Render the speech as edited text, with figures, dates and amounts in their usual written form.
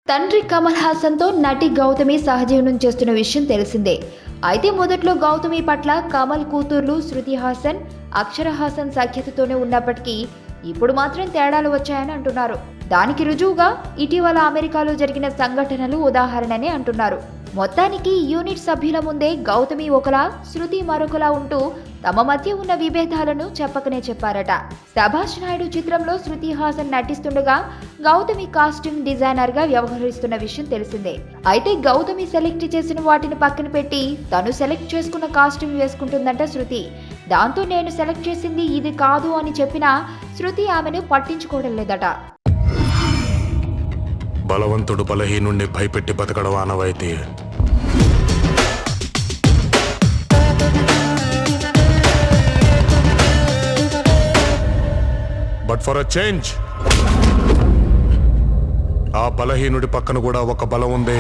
తండ్రి కమల్ హాసన్తో నటి గౌతమి సహజీవనం చేస్తున్న విషయం తెలిసిందే. అయితే మొదట్లో గౌతమి పట్ల కమల్ కూతుర్లు శృతి హాసన్, అక్షర హాసన్ సఖ్యతతోనే ఉన్నప్పటికీ ఇప్పుడు మాత్రం తేడాలు వచ్చాయని అంటున్నారు. దానికి రుజువుగా ఇటీవల అమెరికాలో జరిగిన సంఘటనలు ఉదాహరణనే అంటున్నారు. మొత్తానికి యూనిట్ సభ్యుల ముందే గౌతమి ఒకలా, శృతి మరొకలా ఉంటూ తమ మధ్య ఉన్న విభేదాలను చెప్పకనే చెప్పారట. శభాష్ నాయుడు చిత్రంలో శృతి హాసన్ నటిస్తుండగా గౌతమి కాస్ట్యూమ్ డిజైనర్ గా వ్యవహరిస్తున్న విషయం తెలిసిందే. అయితే గౌతమి సెలెక్ట్ చేసిన వాటిని పక్కన పెట్టి తను సెలెక్ట్ చేసుకున్న కాస్ట్యూమ్ వేసుకుంటుందంట శృతి. దాంతో నేను సెలెక్ట్ చేసింది ఇది కాదు అని చెప్పినా శృతి ఆమెను పట్టించుకోవడం లేదట. బలవంతుడు బలహీనుణ్ణి భయపెట్టి బతకడం ఆనవాయితీ. బట్ ఫర్ అ చేంజ్ ఆ బలహీనుడి పక్కన కూడా ఒక బలం ఉంది.